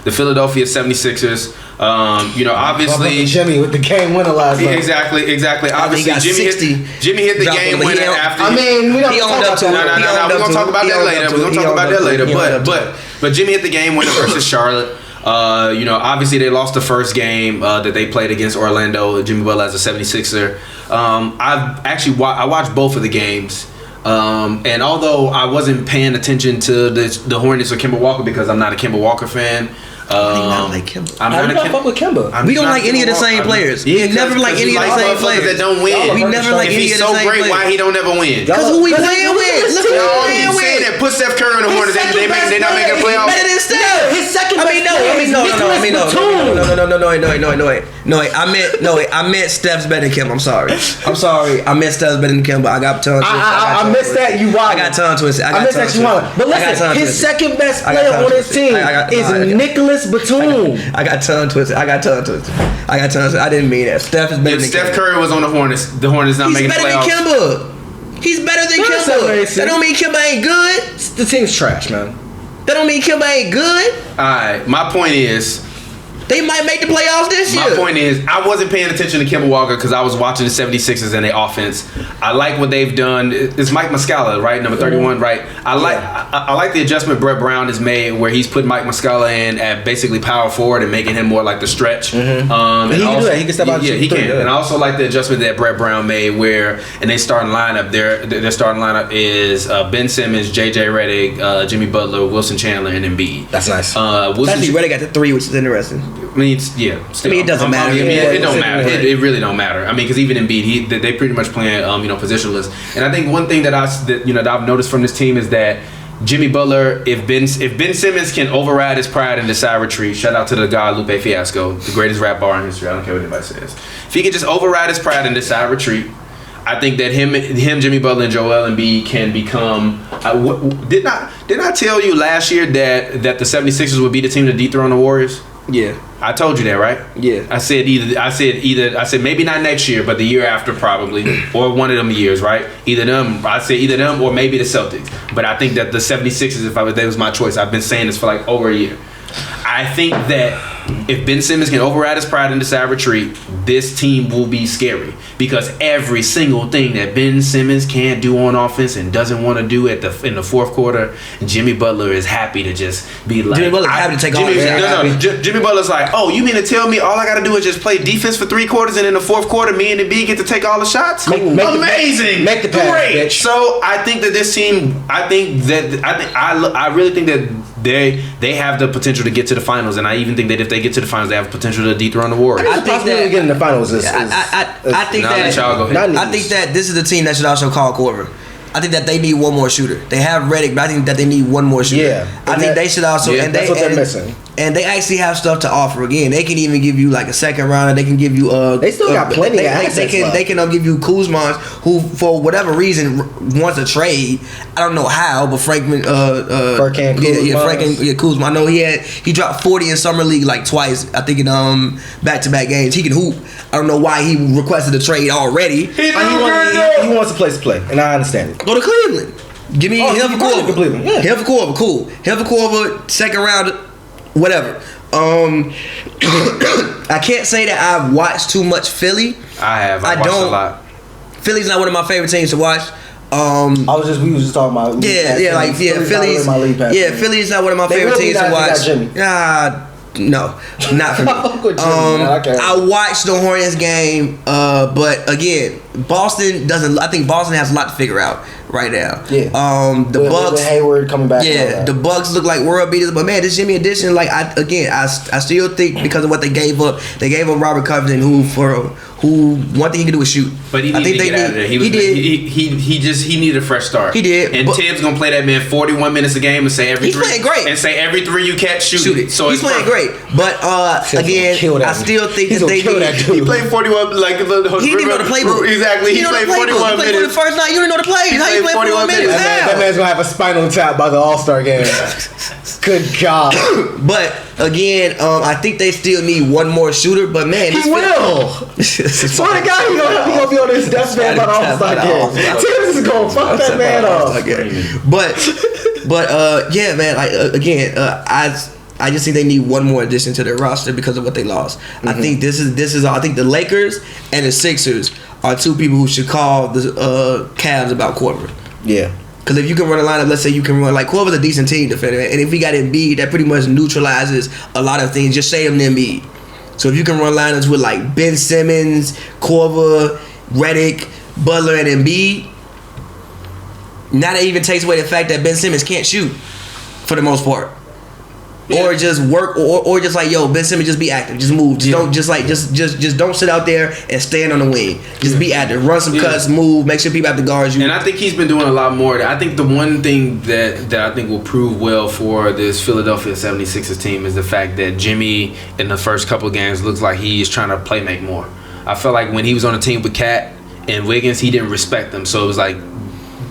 the Philadelphia 76ers. Obviously Jimmy with the game winner last night. Exactly. Obviously, Jimmy hit the game winner after. I mean, we don't talk about that. No. We're gonna talk about that later. But Jimmy hit the game winner versus Charlotte. Obviously they lost the first game that they played against Orlando. Jimmy Butler as a 76er. I watched both of the games. And although I wasn't paying attention to the Hornets or Kemba Walker because I'm not a Kemba Walker fan. I'm not Kemba. I'm not fuck with Kemba. We don't like any of the same players. We never like any of the same players that don't win. We never like any of the same players. If he's so great, why he don't ever win? Because who we playing with? Look who we playing with. Saying that put Steph Curry in the Hornets, they not making the playoffs. Better than Steph. His second best player. I meant Steph's better than Kemba. I'm sorry. I meant Steph's better than Kemba. I got tongue twisted. I missed that. You wild. I got tongue twisted. I missed that. You wild. But listen, his second best player on his team is Nicholas Batum. I got tongue twisted. I didn't mean that. Steph is better than Steph Kemba. Curry was on the Hornets. The Hornets not making the playoffs. He's better than Kemba. He's better than Kemba. That don't mean Kemba ain't good. The team's trash, man. That don't mean Kemba ain't good. Alright, my point is they might make the playoffs this year. My point is, I wasn't paying attention to Kemba Walker because I was watching the 76ers and their offense. I like what they've done. It's Mike Muscala, right? Number 31, right? I like the adjustment Brett Brown has made where he's put Mike Muscala in at basically power forward and making him more like the stretch. He can do that. He can step out. Yeah, he can. Yeah. And I also like the adjustment that Brett Brown made where in their starting lineup, their starting lineup is Ben Simmons, JJ Redick, Jimmy Butler, Wilson Chandler, and Embiid. That's nice. Actually, Redick got the 3, which is interesting. I mean, it doesn't matter. It don't matter. It really don't matter. I mean, because even Embiid, they pretty much playing, positionless. And I think one thing that I've noticed from this team is that Jimmy Butler, if Ben Simmons can override his pride and decide retreat, shout out to the guy Lupe Fiasco, the greatest rap bar in history. I don't care what anybody says. If he can just override his pride and decide retreat, I think that him, Jimmy Butler, and Joel Embiid can become. Didn't I tell you last year that the 76ers would be the team to dethrone the Warriors? Yeah. I told you that, right? Yeah. I said maybe not next year, but the year after probably, or one of them years, right? Either them or maybe the Celtics. But I think that the 76ers, if that was my choice, I've been saying this for like over a year. I think that if Ben Simmons can override his pride and decide retreat, this team will be scary because every single thing that Ben Simmons can't do on offense and doesn't want to do in the fourth quarter, Jimmy Butler is happy to just be like. Jimmy Butler happy to take all that. Jimmy Butler's like, oh, you mean to tell me all I got to do is just play defense for 3 quarters and in the fourth quarter, me and Embiid get to take all the shots? Amazing, make the pass, great. Bitch. So I think that this team, I really think that they have the potential to get to the finals, and I even think that if they get to the finals, they have potential to dethrone the Warriors. I think that getting the finals is. I think that this is the team that should also call Corver. I think that they need one more shooter. They have Redick, but I think that they need one more shooter. Yeah, I think they should also. Yeah, that's what they're missing. And they actually have stuff to offer. Again, they can even give you like a second rounder. They can give you They still got plenty of assets. They can give you Kuzma, who for whatever reason wants a trade. I don't know how, but Kuzma. Kuzma. I know he dropped 40 in summer league like twice. I think in back-to-back games. He can hoop. I don't know why he requested a trade already. He wants a place to play, and I understand it. Go to Cleveland. Give me Hill for Corver. Yeah. Hill for Corver, cool. Hill for Corver, second round, whatever. I can't say that I've watched too much Philly. I have. I watched a lot. Philly's not one of my favorite teams to watch. We was just talking about. Philly's not one of my favorite teams to watch. No, not for me. I watched the Hornets game, but again, Boston doesn't. I think Boston has a lot to figure out right now. Yeah. The Bucks, with Hayward coming back. Yeah, the Bucks look like world beaters, but man, this Jimmy addition, like I still think because of what they gave up Robert Covington, who one thing he can do is shoot. But he needed to get out of there. He needed a fresh start. He did. And Tibbs gonna play that man 41 minutes a game and say every three. He's playing great. And say every 3 you catch, shoot it. So he's playing great. But again, I still think that they need. He played 41 like he didn't know the playbook. Exactly. He played 41 minutes. For the first night, you didn't know the plays. How you play 41 minutes? That man's gonna have a spinal tap by the All-Star game. Good God. But again, I think they still need one more shooter. But man, he will. Swear to God, he gonna be on his deathbed by the All-Star game. Tibbs is gonna fuck that man up. But yeah, man. Like again, I I just think they need one more addition to their roster because of what they lost. I think this is. I think the Lakers and the Sixers are two people who should call the Cavs about Korver. Yeah. Because if you can run a lineup, let's say you can run, like, Korver's a decent team defender, and if we got Embiid, that pretty much neutralizes a lot of things. Just say him to Embiid. So if you can run lineups with, like, Ben Simmons, Korver, Redick, Butler, and Embiid, now that even takes away the fact that Ben Simmons can't shoot for the most part. Yeah. Or just work, or just like, yo, Ben Simmons, just be active, just move, don't just don't sit out there and stand on the wing. Just be active, run some cuts, move, make sure people have to guard you. And I think he's been doing a lot more. I think the one thing that I think will prove well for this Philadelphia 76ers team is the fact that Jimmy in the first couple of games looks like he is trying to play make more. I felt like when he was on the team with Cat and Wiggins, he didn't respect them, so it was like,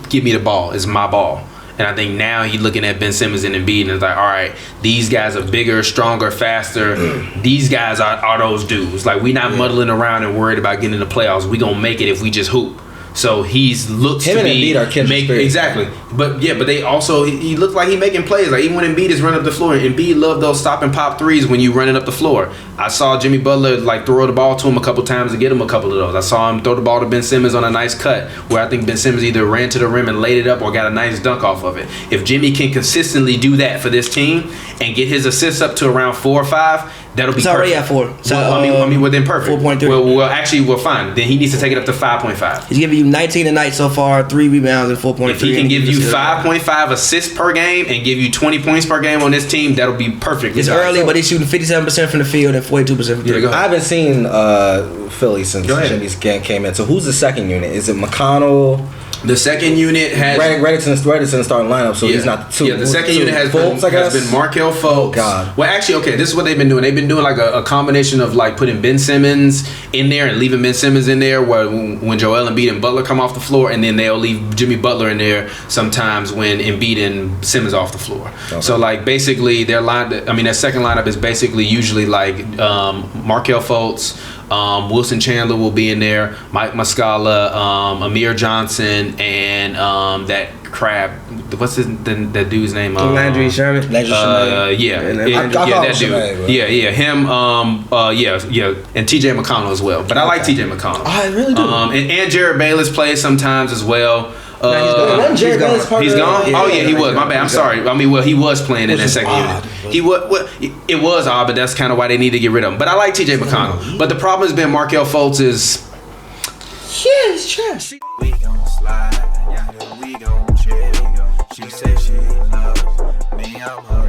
give me the ball, it's my ball. And I think now he's looking at Ben Simmons and Embiid and it's like, all right, these guys are bigger, stronger, faster. These guys are those dudes. Like, we not muddling around and worried about getting in the playoffs. We gonna make it if we just hoop. So he's looks him to and be Embiid are exactly. But they also he looked like he making plays. Like, even when Embiid is running up the floor, Embiid love those stop and pop threes when you running up the floor. I saw Jimmy Butler like throw the ball to him a couple times to get him a couple of those. I saw him throw the ball to Ben Simmons on a nice cut where I think Ben Simmons either ran to the rim and laid it up or got a nice dunk off of it. If Jimmy can consistently do that for this team and get his assists up to around 4 or 5, that'll be it's perfect. already at 4. So, well, then perfect. 4.3. Well, actually, we're fine. Then he needs to take it up to 5.5. He's giving you 19 a night so far, 3 rebounds and 4.3. If he can give you 5.5 assists per game and give you 20 points per game on this team, that'll be perfect. It's early, but he's shooting 57% from the field and 42% from 3. I haven't seen Philly since Jimmy's game came in. So who's the second unit? Is it McConnell? The second unit has Redick's in the starting lineup, so he's not the two. Yeah, the second unit has been Markelle Fultz. Oh God. Well, actually, okay, this is what they've been doing. They've been doing like a combination of like putting Ben Simmons in there and leaving Ben Simmons in there where when Joel Embiid and Butler come off the floor, and then they'll leave Jimmy Butler in there sometimes when Embiid and Simmons off the floor. Okay. So like basically their second lineup is basically usually like Markelle Fultz. Wilson Chandler will be in there, Mike Muscala, Amir Johnson, and that crab. What's that dude's name? Landry Shamet. That dude. Him. And TJ McConnell as well. But I like TJ McConnell. I really do. And Jared Bayless plays sometimes as well. He's gone. He's gone. He was. My bad. I'm sorry. He was playing in that second unit. It was odd, but that's kind of why they need to get rid of him. But I like TJ McConnell. But the problem has been Markelle Fultz is. Yeah, he's trash. We gon' slide, we gon' chill. She said she loves me, I'm her.